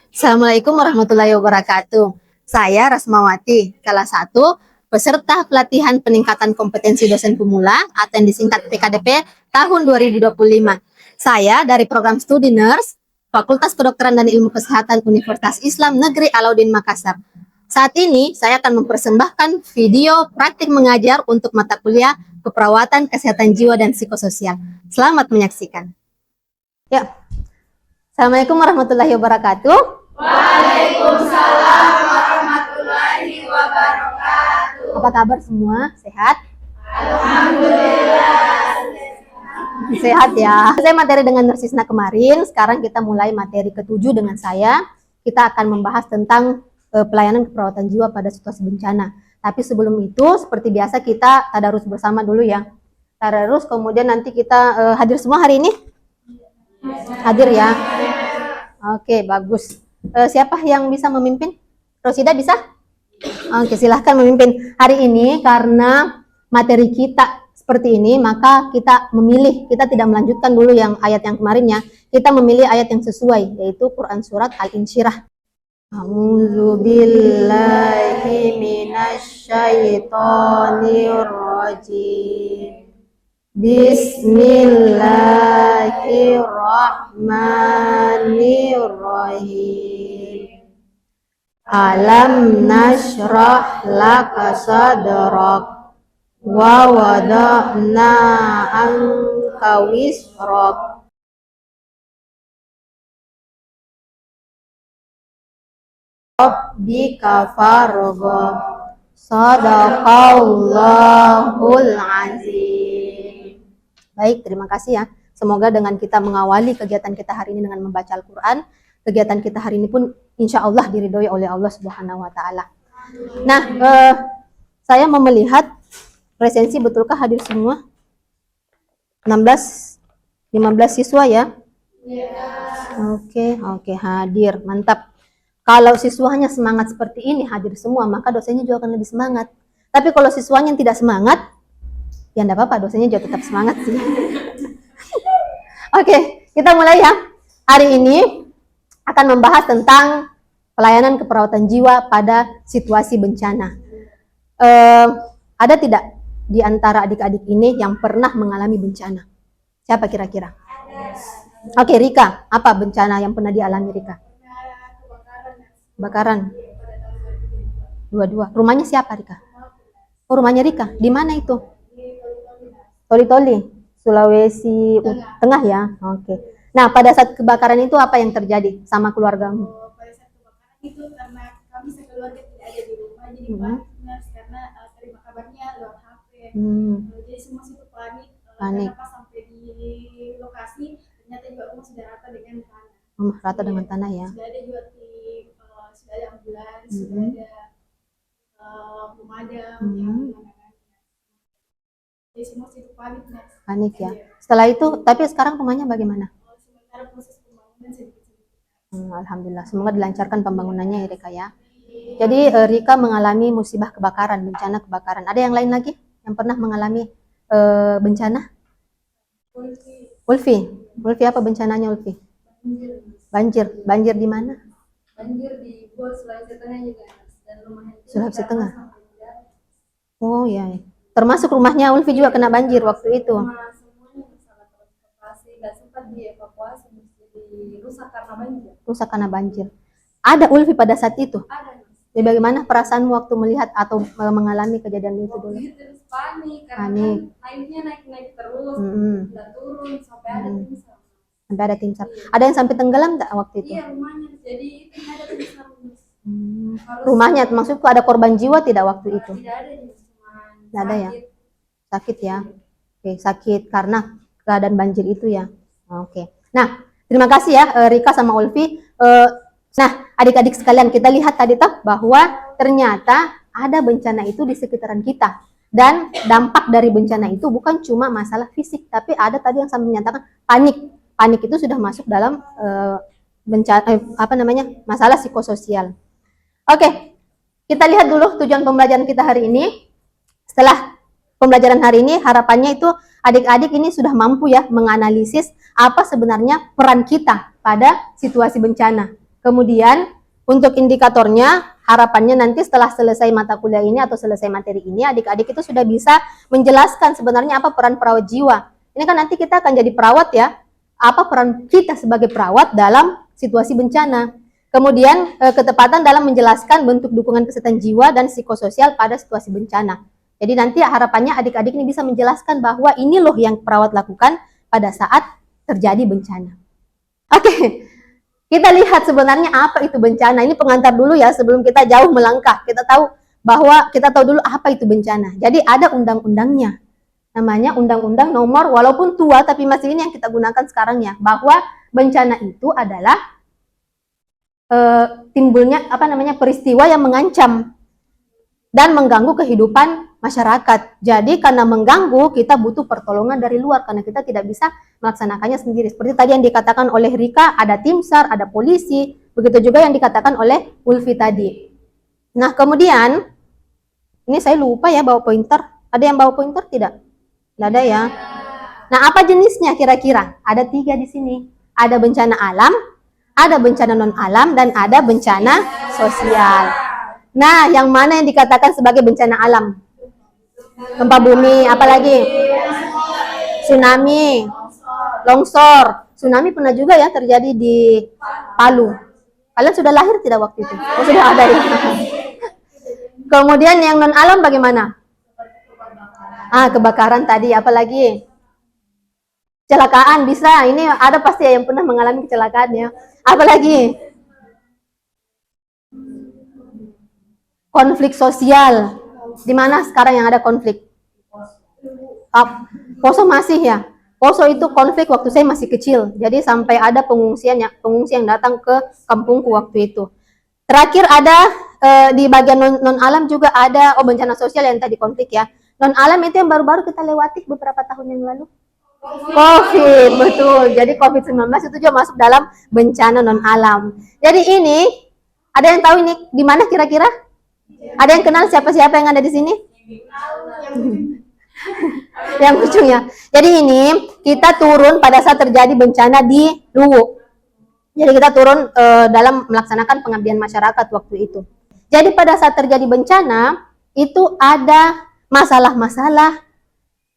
Assalamualaikum warahmatullahi wabarakatuh. Saya Rasmawati, kelas 1, peserta pelatihan peningkatan kompetensi dosen pemula atau yang disingkat PKDP tahun 2025. Saya dari program studi Nurse, Fakultas Kedokteran dan Ilmu Kesehatan Universitas Islam Negeri Alauddin Makassar. Saat ini saya akan mempersembahkan video praktik mengajar untuk mata kuliah Keperawatan Kesehatan Jiwa dan Psikososial. Selamat menyaksikan. Ya. Assalamualaikum warahmatullahi wabarakatuh. Waalaikumsalam warahmatullahi wabarakatuh. Apa kabar semua? Sehat? Alhamdulillah. Sehat ya. Saya materi dengan Nursisna kemarin, sekarang kita mulai materi ke-7 dengan saya. Kita akan membahas tentang pelayanan keperawatan jiwa pada situasi bencana. Tapi sebelum itu, seperti biasa kita tadarus bersama dulu ya. Tadarus, kemudian nanti kita hadir semua hari ini? Hadir ya? Oke, bagus. Siapa yang bisa memimpin? Rosida bisa? Oke, silahkan memimpin. Hari ini karena materi kita seperti ini, maka kita memilih, kita tidak melanjutkan dulu yang ayat yang kemarinnya, kita memilih ayat yang sesuai, yaitu Quran Surat Al-Insyirah. A'udzu billahi minasyaitonir rajim. Bismillahirrahmanirrahim. Alam nashrah laka sadrak wa wada'na anka wisrak. Rabbika farghab. Sadaqallahul azim. Baik, terima kasih ya. Semoga dengan kita mengawali kegiatan kita hari ini dengan membaca Al-Quran, kegiatan kita hari ini pun insya Allah diridhoi oleh Allah Subhanahu Wa Taala. Nah, saya mau melihat presensi, betulkah hadir semua? 15 siswa ya? Oke, hadir, mantap. Kalau siswanya semangat seperti ini hadir semua, maka dosennya juga akan lebih semangat. Tapi kalau siswanya yang tidak semangat, ya enggak apa-apa, dosennya juga tetap semangat sih. Oke, kita mulai ya. Hari ini akan membahas tentang pelayanan keperawatan jiwa pada situasi bencana. Ada tidak di antara adik-adik ini yang pernah mengalami bencana? Siapa kira-kira? Oke, Rika, apa bencana yang pernah dialami Rika? Kebakaran. 22. Rumahnya siapa Rika? Oh, rumahnya Rika. Di mana itu? Toli-Toli, Sulawesi Tengah ya. Oke. Nah, pada saat kebakaran itu apa yang terjadi sama keluargamu? Pada saat kebakaran itu karena kami sekeluarga tidak ada di rumah, jadi panik karena terima kabarnya lewat HP. Jadi semua itu panik. Karena pas sampai di lokasi ternyata juga rumah sudah rata dengan tanah. Rumah rata dengan tanah ya. Sudah ada juga tim, sudah ada ambulans, sudah ada pemadam yang jadi semua itu panik. Panik ya. Setelah itu, tapi sekarang rumahnya bagaimana? Sementara proses pembangunan sedikit-sedikit. Alhamdulillah, semoga dilancarkan pembangunannya ya Rika ya. Jadi Rika mengalami musibah kebakaran, bencana kebakaran. Ada yang lain lagi yang pernah mengalami bencana? Ulfi apa bencananya Ulfi? Banjir di mana? Banjir di Sulawesi Tengah juga dan rumahnya Sulawesi Tengah. Oh ya. Termasuk rumahnya Ulfi juga kena banjir waktu itu. Semuanya masalah transportasi dan sempat dievakuasi rusak karena banjir. Rusak karena banjir. Ada Ulfi pada saat itu? Ada. Jadi bagaimana perasaanmu waktu melihat atau mengalami kejadian itu dulu? Terus panik karena airnya naik terus, nggak turun sampai ada tim SAR. Sampai ada tim SAR. Ada yang sampai tenggelam nggak waktu itu? Iya, rumahnya. Jadi itu ada tim SAR. Rumahnya, maksudku ada korban jiwa tidak waktu itu? Tidak ada, tidak ada ya. Sakit ya. Oke, sakit karena keadaan banjir itu ya. Oke. Nah, terima kasih ya Rika sama Ulfi. Nah, adik-adik sekalian, kita lihat tadi bahwa ternyata ada bencana itu di sekitaran kita. Dan dampak dari bencana itu bukan cuma masalah fisik, tapi ada tadi yang sampai menyatakan panik. Panik itu sudah masuk dalam masalah psikososial. Oke, kita lihat dulu tujuan pembelajaran kita hari ini. Setelah pembelajaran hari ini, harapannya itu adik-adik ini sudah mampu ya menganalisis apa sebenarnya peran kita pada situasi bencana. Kemudian untuk indikatornya, harapannya nanti setelah selesai mata kuliah ini atau selesai materi ini, adik-adik itu sudah bisa menjelaskan sebenarnya apa peran perawat jiwa. Ini kan nanti kita akan jadi perawat ya, apa peran kita sebagai perawat dalam situasi bencana. Kemudian ketepatan dalam menjelaskan bentuk dukungan kesehatan jiwa dan psikososial pada situasi bencana. Jadi nanti harapannya adik-adik ini bisa menjelaskan bahwa ini loh yang perawat lakukan pada saat terjadi bencana. Oke. Kita lihat sebenarnya apa itu bencana. Ini pengantar dulu ya sebelum kita jauh melangkah. Kita tahu dulu apa itu bencana. Jadi ada undang-undangnya. Namanya Undang-Undang Nomor, walaupun tua tapi masih ini yang kita gunakan sekarang ya, bahwa bencana itu adalah timbulnya peristiwa yang mengancam dan mengganggu kehidupan masyarakat. Jadi karena mengganggu, kita butuh pertolongan dari luar karena kita tidak bisa melaksanakannya sendiri. Seperti tadi yang dikatakan oleh Rika, ada tim SAR, ada polisi, begitu juga yang dikatakan oleh Ulfi tadi. Nah, kemudian ini saya lupa ya bawa pointer. Ada yang bawa pointer tidak? Tidak ada ya. Nah, apa jenisnya kira-kira? Ada 3 di sini. Ada bencana alam, ada bencana non alam, dan ada bencana sosial. Nah, yang mana yang dikatakan sebagai bencana alam? Gempa bumi, apalagi? Tsunami, longsor. Tsunami pernah juga ya terjadi di Palu. Kalian sudah lahir tidak waktu itu? Oh, sudah ada ya. Kemudian yang non alam bagaimana? Kebakaran tadi, apalagi? Kecelakaan bisa. Ini ada pasti yang pernah mengalami kecelakaan ya. Apalagi? Konflik sosial. Di mana sekarang yang ada konflik? Poso masih ya. Poso itu konflik waktu saya masih kecil. Jadi sampai ada pengungsi yang datang ke kampungku waktu itu. Terakhir ada di bagian non alam juga ada bencana sosial yang tadi konflik ya. Non alam itu yang baru-baru kita lewati beberapa tahun yang lalu. COVID, betul. Jadi COVID-19 itu juga masuk dalam bencana non alam. Jadi ini ada yang tahu ini di mana kira-kira? Ada yang kenal siapa-siapa yang ada di sini? Yang lucu ya. Jadi ini kita turun pada saat terjadi bencana di Luwu. Jadi kita turun dalam melaksanakan pengabdian masyarakat waktu itu. Jadi pada saat terjadi bencana itu ada masalah-masalah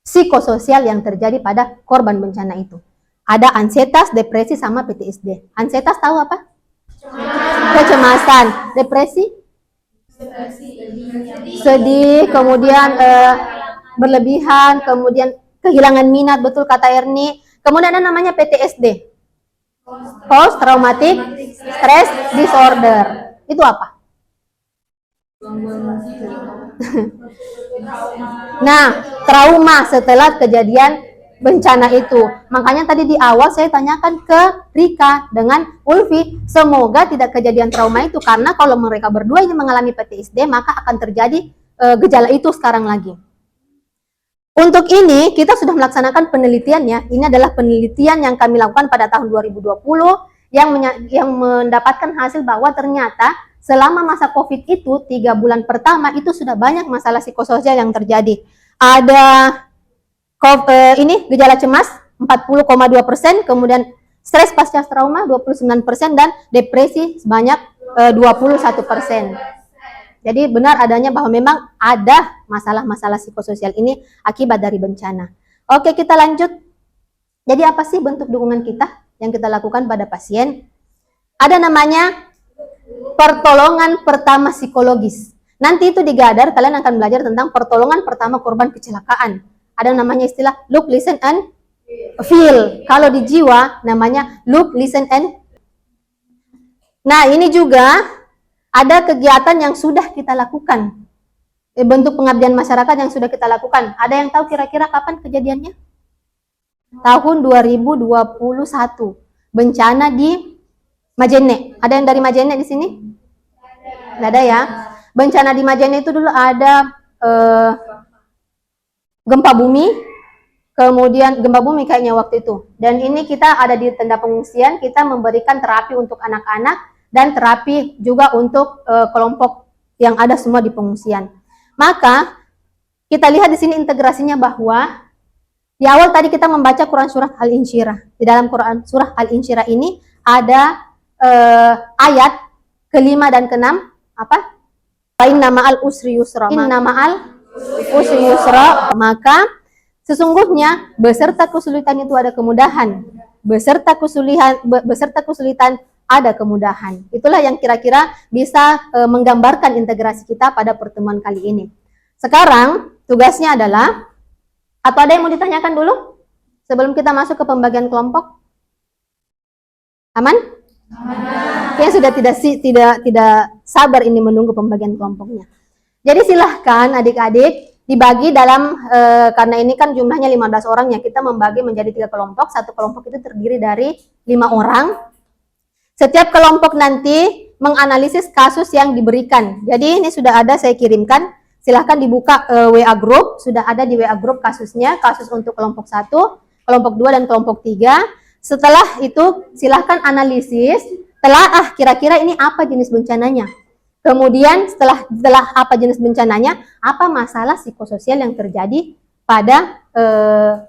psikososial yang terjadi pada korban bencana itu. Ada ansietas, depresi, sama PTSD. Ansietas tahu apa? Kecemasan. Depresi? Sedih, kemudian berlebihan, kemudian kehilangan minat, betul kata Erni. Kemudian ada namanya PTSD, Post Traumatic Stress Disorder. Itu apa? Nah, trauma setelah kejadian bencana itu. Makanya tadi di awal saya tanyakan ke Rika dengan Ulfi, semoga tidak kejadian trauma itu, karena kalau mereka berdua ini mengalami PTSD, maka akan terjadi gejala itu sekarang lagi. Untuk ini kita sudah melaksanakan penelitian ya. Ini adalah penelitian yang kami lakukan pada tahun 2020 yang mendapatkan hasil bahwa ternyata selama masa COVID itu 3 bulan pertama itu sudah banyak masalah psikososial yang terjadi. Ada ini gejala cemas 40,2%, kemudian stres pasca trauma 29%, dan depresi sebanyak 21%. Jadi benar adanya bahwa memang ada masalah-masalah psikososial ini akibat dari bencana. Oke, kita lanjut. Jadi apa sih bentuk dukungan kita yang kita lakukan pada pasien? Ada namanya pertolongan pertama psikologis. Nanti itu di Gadar kalian akan belajar tentang pertolongan pertama korban kecelakaan. Ada namanya istilah look, listen, and feel. Kalau di jiwa namanya look, listen, and. Nah, ini juga ada kegiatan yang sudah kita lakukan. Bentuk pengabdian masyarakat yang sudah kita lakukan. Ada yang tahu kira-kira kapan kejadiannya? Tahun 2021. Bencana di Majene. Ada yang dari Majene di sini? Tidak ada ya. Bencana di Majene itu dulu ada gempa bumi, kemudian gempa bumi kayaknya waktu itu. Dan ini kita ada di tenda pengungsian, kita memberikan terapi untuk anak-anak dan terapi juga untuk kelompok yang ada semua di pengungsian. Maka kita lihat di sini integrasinya bahwa di awal tadi kita membaca Quran surah Al-Insyirah. Di dalam Quran surah Al-Insyirah ini ada ayat kelima dan keenam apa? Inna ma'al usri yusra. Inna ma'al usri yusra. Maka sesungguhnya beserta kesulitan itu ada kemudahan. Beserta kesulitan ada kemudahan. Itulah yang kira-kira bisa menggambarkan integrasi kita pada pertemuan kali ini. Sekarang tugasnya adalah, atau ada yang mau ditanyakan dulu sebelum kita masuk ke pembagian kelompok? Aman? Yang sudah tidak sabar ini menunggu pembagian kelompoknya. Jadi silahkan adik-adik dibagi dalam, karena ini kan jumlahnya 15 orang ya, kita membagi menjadi 3 kelompok. Satu kelompok itu terdiri dari 5 orang. Setiap kelompok nanti menganalisis kasus yang diberikan. Jadi ini sudah ada, saya kirimkan. Silahkan dibuka WA group, sudah ada di WA group kasusnya, kasus untuk kelompok 1, kelompok 2, dan kelompok 3. Setelah itu silahkan analisis, telaah kira-kira ini apa jenis bencananya. Kemudian setelah apa jenis bencananya, apa masalah psikososial yang terjadi pada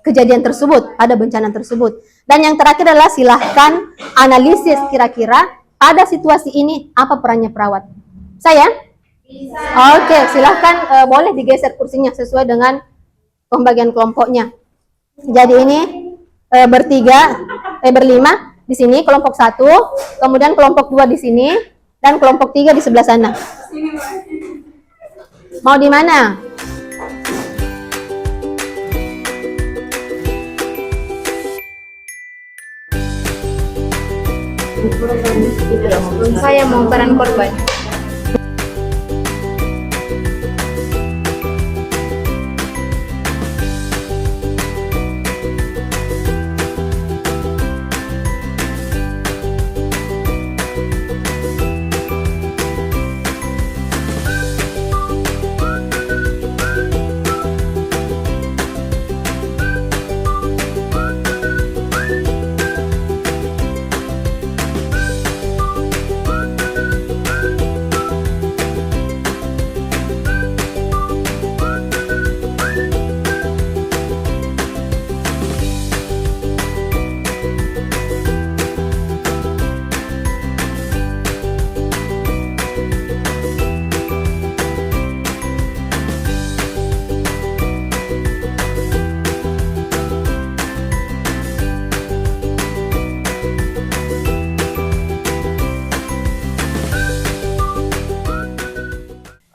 kejadian tersebut, pada bencana tersebut. Dan yang terakhir adalah silahkan analisis kira-kira pada situasi ini apa perannya perawat. Saya? Bisa. Oke, silahkan boleh digeser kursinya sesuai dengan pembagian kelompoknya. Jadi ini berlima di sini kelompok 1, kemudian kelompok 2 di sini, dan kelompok 3 di sebelah sana. Mau di mana? Saya mau peran korban.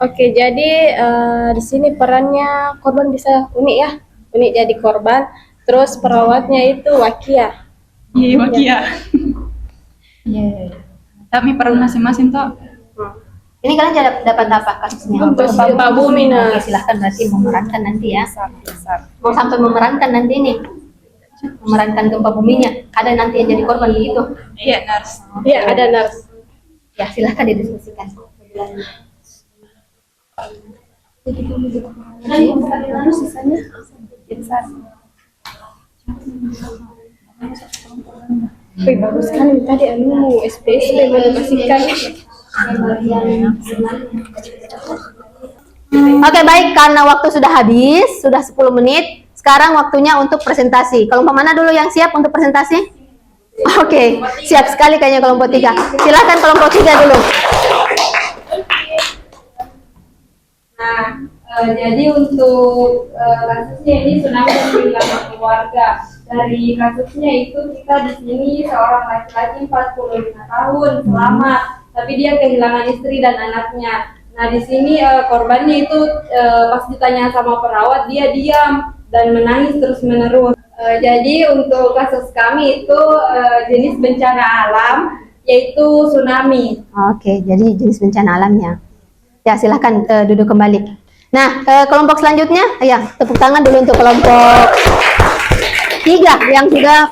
Oke, jadi di sini perannya korban bisa unik ya, unik jadi korban. Terus perawatnya itu Wakia. Iya, Wakia. Iya. Tapi peran masing-masing toh. Ini kalian dapat apa kasusnya? Untuk Pak Bumi. Oke, silahkan berarti memerankan nanti ya. Mau sampai memerankan nanti nih, memerankan gempa buminya. Ada nanti yang jadi korban begitu? Iya, nurse. Iya, ada nurse. Ya, silahkan didiskusikan. Wih, bagus sekali tadi anu SPSP menginformasikan. Oke, baik, karena waktu sudah habis, sudah 10 menit. Sekarang waktunya untuk presentasi. Kelompok mana dulu yang siap untuk presentasi? Oke, siap sekali kayaknya kelompok 3. Silahkan kelompok 3 dulu. Jadi untuk kasusnya ini tsunami dan kehilangan keluarga. Dari kasusnya itu kita di sini seorang laki-laki 45 tahun selamat, tapi dia kehilangan istri dan anaknya. Nah di sini korbannya itu pas ditanya sama perawat dia diam dan menangis terus menerus. Jadi untuk kasus kami itu jenis bencana alam yaitu tsunami. Oke, jadi jenis bencana alamnya. Ya, silahkan duduk kembali. Nah, kelompok selanjutnya, ya, tepuk tangan dulu untuk kelompok 3 yang sudah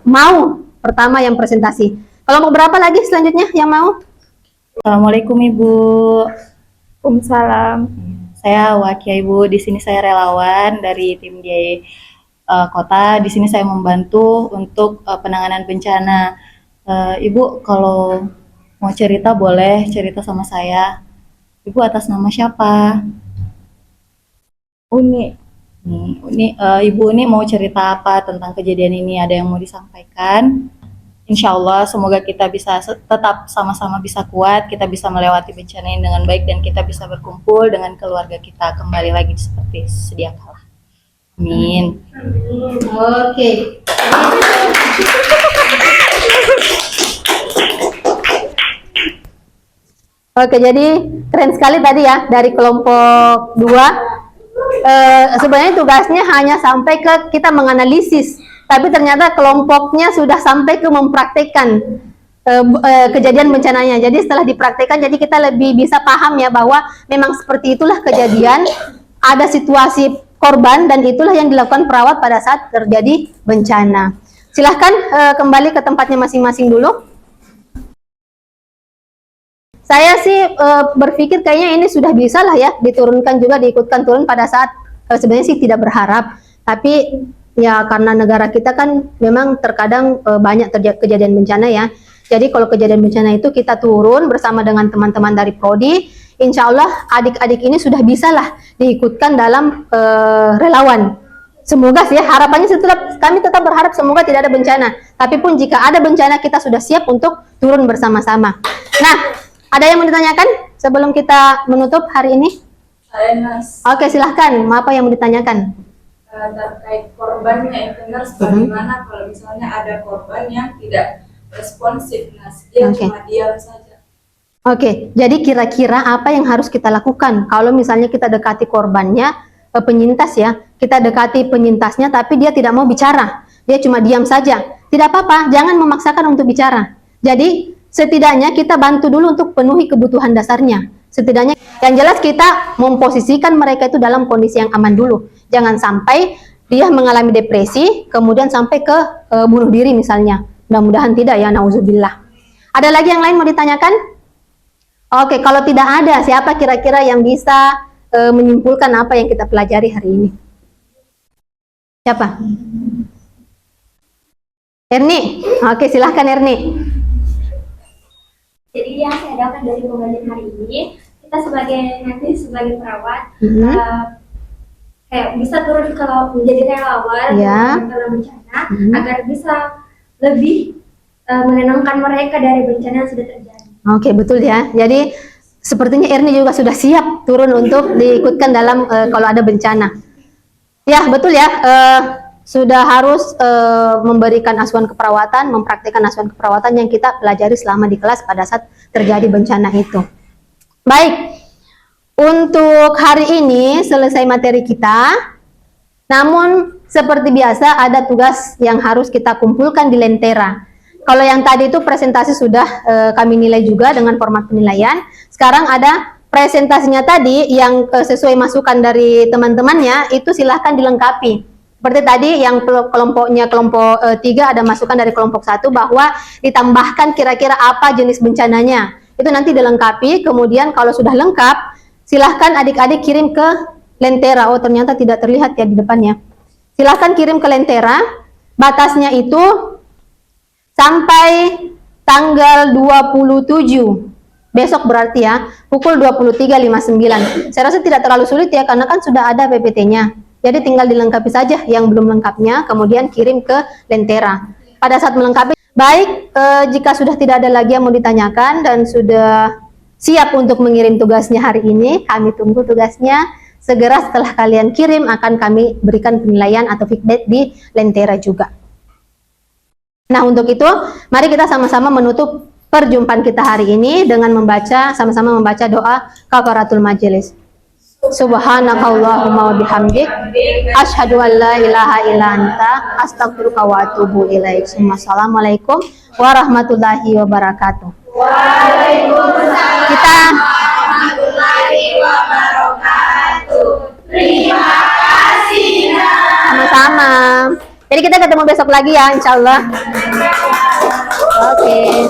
mau pertama yang presentasi. Kelompok berapa lagi selanjutnya yang mau? Assalamualaikum Ibu. Waalaikumsalam. Saya Wakia Ibu. Di sini saya relawan dari tim DIY Kota. Di sini saya membantu untuk penanganan bencana. Ibu kalau mau cerita boleh cerita sama saya. Ibu atas nama siapa? Uni. Ibu ini mau cerita apa tentang kejadian ini? Ada yang mau disampaikan? Insya Allah semoga kita bisa tetap sama-sama bisa kuat, kita bisa melewati bencana ini dengan baik dan kita bisa berkumpul dengan keluarga kita kembali lagi seperti sedia kala. Amin. Oke. Oke, jadi keren sekali tadi ya dari kelompok 2. Sebenarnya tugasnya hanya sampai ke kita menganalisis, tapi ternyata kelompoknya sudah sampai ke mempraktekkan kejadian bencananya. Jadi setelah dipraktekkan, jadi kita lebih bisa paham ya bahwa memang seperti itulah kejadian, ada situasi korban dan itulah yang dilakukan perawat pada saat terjadi bencana. Silahkan kembali ke tempatnya masing-masing dulu. Saya sih berpikir kayaknya ini sudah bisa lah ya diturunkan juga, diikutkan turun pada saat sebenarnya sih tidak berharap, tapi ya karena negara kita kan memang terkadang banyak terjadi kejadian bencana ya. Jadi kalau kejadian bencana itu kita turun bersama dengan teman-teman dari Prodi, insya Allah adik-adik ini sudah bisa lah diikutkan dalam relawan. Semoga sih ya, harapannya kami tetap berharap semoga tidak ada bencana. Tapi pun jika ada bencana kita sudah siap untuk turun bersama-sama. Nah, ada yang mau ditanyakan sebelum kita menutup hari ini? Saya Nurse. Oke, silahkan. Apa yang mau ditanyakan? Terkait korbannya itu Nurse, bagaimana kalau misalnya ada korban yang tidak responsif, Nurse, dia cuma diam saja. Oke, jadi kira-kira apa yang harus kita lakukan kalau misalnya kita dekati korbannya, penyintas ya, kita dekati penyintasnya tapi dia tidak mau bicara, dia cuma diam saja. Tidak apa-apa, jangan memaksakan untuk bicara. Jadi setidaknya kita bantu dulu untuk penuhi kebutuhan dasarnya. Setidaknya yang jelas kita memposisikan mereka itu dalam kondisi yang aman dulu. Jangan sampai dia mengalami depresi, kemudian sampai ke bunuh diri misalnya. Mudah-mudahan tidak ya, nauzubillah. Ada lagi yang lain mau ditanyakan? Oke, kalau tidak ada, siapa kira-kira yang bisa menyimpulkan apa yang kita pelajari hari ini? Siapa? Erni. Oke, silahkan Erni. Jadi yang saya dapatkan dari pembelajaran hari ini, kita sebagai perawat kayak bisa turun kalau menjadi relawan dalam bencana agar bisa lebih menenangkan mereka dari bencana yang sudah terjadi. Oke, betul ya. Jadi sepertinya Erni juga sudah siap turun untuk diikutkan dalam kalau ada bencana. Ya, betul ya. Sudah harus memberikan asuhan keperawatan, mempraktikkan asuhan keperawatan yang kita pelajari selama di kelas pada saat terjadi bencana itu. Baik, untuk hari ini selesai materi kita, namun seperti biasa ada tugas yang harus kita kumpulkan di Lentera. Kalau yang tadi itu presentasi sudah kami nilai juga dengan format penilaian, sekarang ada presentasinya tadi yang sesuai masukan dari teman-temannya, itu silahkan dilengkapi. Seperti tadi yang kelompok 3 ada masukan dari kelompok 1 bahwa ditambahkan kira-kira apa jenis bencananya. Itu nanti dilengkapi, kemudian kalau sudah lengkap, silahkan adik-adik kirim ke Lentera. Oh, ternyata tidak terlihat ya di depannya. Silahkan kirim ke Lentera. Batasnya itu sampai tanggal 27. Besok berarti ya, pukul 23.59. Saya rasa tidak terlalu sulit ya, karena kan sudah ada PPT-nya. Jadi tinggal dilengkapi saja yang belum lengkapnya, kemudian kirim ke Lentera. Pada saat melengkapi, baik, jika sudah tidak ada lagi yang mau ditanyakan dan sudah siap untuk mengirim tugasnya hari ini, kami tunggu tugasnya. Segera setelah kalian kirim, akan kami berikan penilaian atau feedback di Lentera juga. Nah, untuk itu, mari kita sama-sama menutup perjumpaan kita hari ini dengan sama-sama membaca doa kafaratul majelis. Subhanakallahumma wa bihamdik asyhadu an la ilaha illa anta astaghfiruka wa atubu ilaik. Assalamualaikum warahmatullahi wabarakatuh. Waalaikumsalam warahmatullahi wabarakatuh. Terima kasih. Sama-sama. Jadi kita ketemu besok lagi ya, insyaallah. Oke.